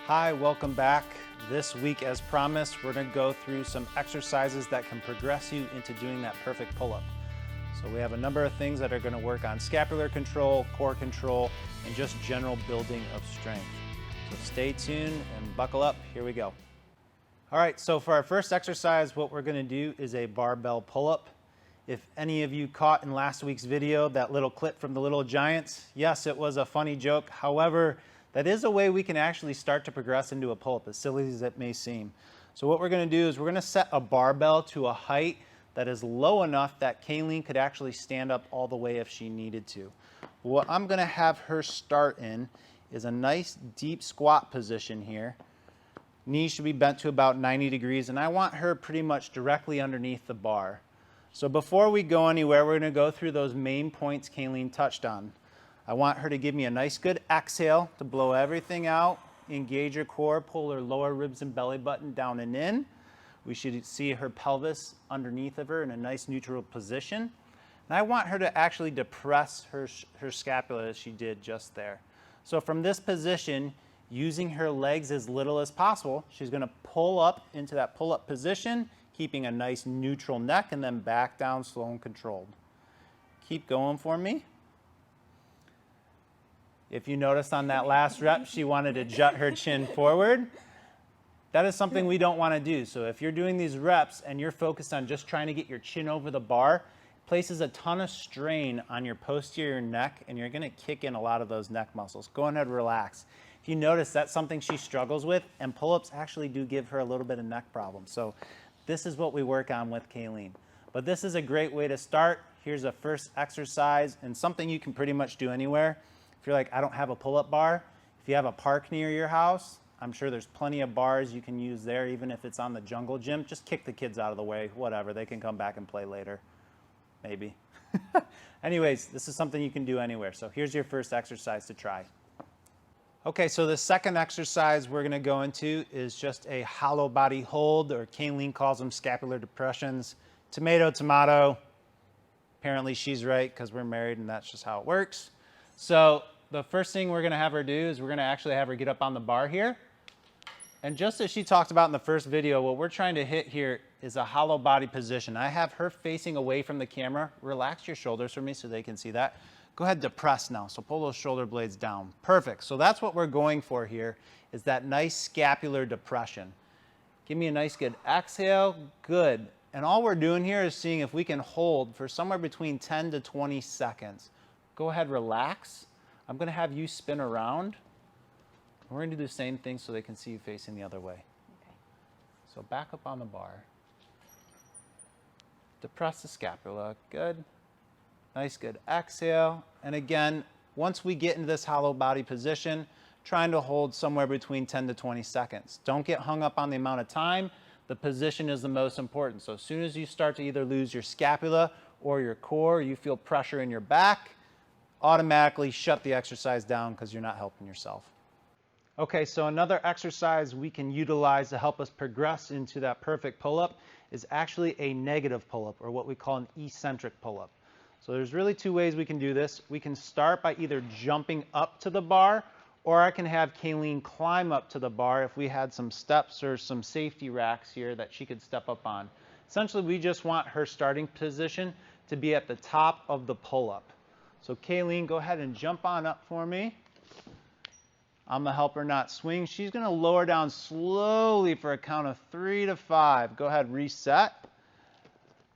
Hi, welcome back. This week, as promised, we're going to go through some exercises that can progress you into doing that perfect pull-up. So we have a number of things that are going to work on scapular control, core control, and just general building of strength. So stay tuned and buckle up. Here we go. All right, so for our first exercise, what we're going to do is a barbell pull-up. If any of you caught in last week's video that little clip from the Little Giants, yes, it was a funny joke. However, that is a way we can actually start to progress into a pull-up, as silly as it may seem. So what we're going to do is we're going to set a barbell to a height that is low enough that Kayleen could actually stand up all the way if she needed to. What I'm going to have her start in is a nice deep squat position here. Knees should be bent to about 90 degrees, and I want her pretty much directly underneath the bar. So before we go anywhere, we're going to go through those main points Kayleen touched on. I want her to give me a nice good exhale to blow everything out, engage her core, pull her lower ribs and belly button down and in. We should see her pelvis underneath of her in a nice neutral position. And I want her to actually depress her scapula as she did just there. So from this position, using her legs as little as possible, she's going to pull up into that pull-up position, keeping a nice neutral neck, and then back down slow and controlled. Keep going for me. If you noticed on that last rep, she wanted to jut her chin forward. That is something we don't want to do. So if you're doing these reps and you're focused on just trying to get your chin over the bar, it places a ton of strain on your posterior neck, and you're going to kick in a lot of those neck muscles. Go ahead and relax. If you notice, that's something she struggles with, and pull-ups actually do give her a little bit of neck problems. So this is what we work on with Kayleen. But this is a great way to start. Here's a first exercise, and something you can pretty much do anywhere. If you're like, I don't have a pull-up bar, if you have a park near your house, I'm sure there's plenty of bars you can use there, even if it's on the jungle gym. Just kick the kids out of the way, whatever. They can come back and play later, maybe. Anyways, this is something you can do anywhere. So here's your first exercise to try. Okay, so the second exercise we're going to go into is just a hollow body hold, or Kayleen calls them scapular depressions. Tomato, tomato. Apparently she's right because we're married and that's just how it works. So the first thing we're going to have her do is we're going to actually have her get up on the bar here. And just as she talked about in the first video, what we're trying to hit here is a hollow body position. I have her facing away from the camera. Relax your shoulders for me so they can see that. Go ahead, depress now. So pull those shoulder blades down. Perfect. So that's what we're going for here, is that nice scapular depression. Give me a nice good exhale. Good. And all we're doing here is seeing if we can hold for somewhere between 10 to 20 seconds. Go ahead, relax. I'm going to have you spin around. We're going to do the same thing so they can see you facing the other way. Okay. So back up on the bar. Depress the scapula. Good. Nice, good exhale. And again, once we get into this hollow body position, trying to hold somewhere between 10 to 20 seconds. Don't get hung up on the amount of time. The position is the most important. So as soon as you start to either lose your scapula or your core, you feel pressure in your back, automatically shut the exercise down because you're not helping yourself. Okay, so another exercise we can utilize to help us progress into that perfect pull-up is actually a negative pull-up, or what we call an eccentric pull-up. So there's really two ways we can do this. We can start by either jumping up to the bar, or I can have Kayleen climb up to the bar if we had some steps or some safety racks here that she could step up on. Essentially, we just want her starting position to be at the top of the pull-up. So Kayleen, go ahead and jump on up for me. I'm going to help her not swing. She's going to lower down slowly for a count of 3 to 5. Go ahead, reset.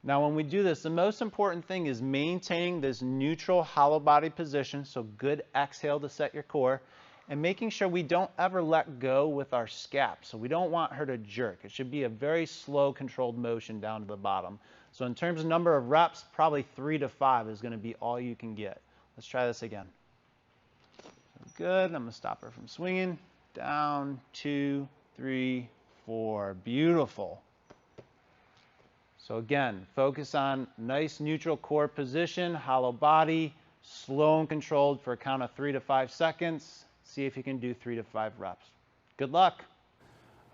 Now when we do this, the most important thing is maintaining this neutral hollow body position, so good exhale to set your core, and making sure we don't ever let go with our scap. So we don't want her to jerk. It should be a very slow, controlled motion down to the bottom. So in terms of number of reps, probably 3 to 5 is going to be all you can get. Let's try this again. Good. I'm going to stop her from swinging. Down, 2, 3, 4. Beautiful. So again, focus on nice neutral core position, hollow body, slow and controlled for a count of 3 to 5 seconds. See if you can do 3 to 5 reps. Good luck.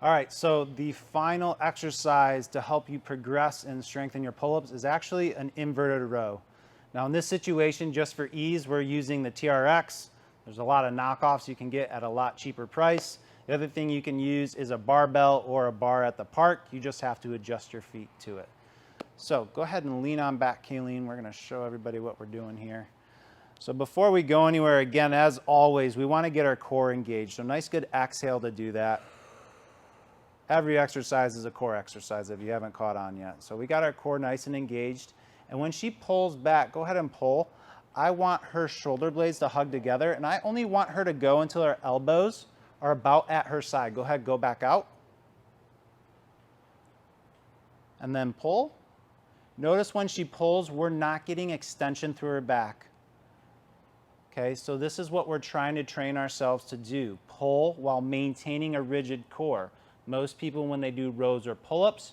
All right, so the final exercise to help you progress and strengthen your pull-ups is actually an inverted row. Now in this situation, just for ease, we're using the TRX. There's a lot of knockoffs you can get at a lot cheaper price. The other thing you can use is a barbell or a bar at the park. You just have to adjust your feet to it. So go ahead and lean on back, Kayleen. We're going to show everybody what we're doing here. So before we go anywhere, again, as always, we want to get our core engaged. So nice, good exhale to do that. Every exercise is a core exercise if you haven't caught on yet. So we got our core nice and engaged. And when she pulls back, go ahead and pull. I want her shoulder blades to hug together, and I only want her to go until her elbows are about at her side. Go ahead, go back out. And then pull. Notice when she pulls, we're not getting extension through her back. Okay, so this is what we're trying to train ourselves to do. Pull while maintaining a rigid core. Most people, when they do rows or pull-ups,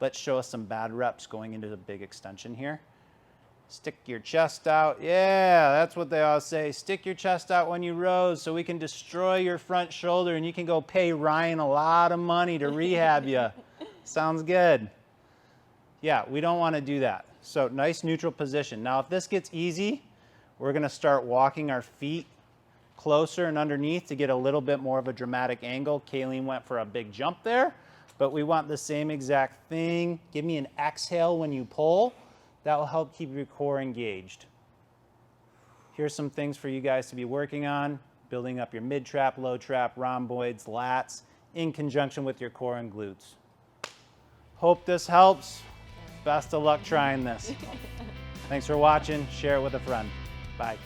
let's show us some bad reps going into the big extension here. Stick your chest out. Yeah, that's what they all say. Stick your chest out when you rows so we can destroy your front shoulder and you can go pay Ryan a lot of money to rehab you. Sounds good. Yeah, we don't want to do that. So nice neutral position. Now, if this gets easy, we're going to start walking our feet closer and underneath to get a little bit more of a dramatic angle. Kayleen went for a big jump there, but we want the same exact thing. Give me an exhale when you pull. That will help keep your core engaged. Here's some things for you guys to be working on. Building up your mid-trap, low-trap, rhomboids, lats, in conjunction with your core and glutes. Hope this helps. Best of luck trying this. Thanks for watching. Share it with a friend. Bye.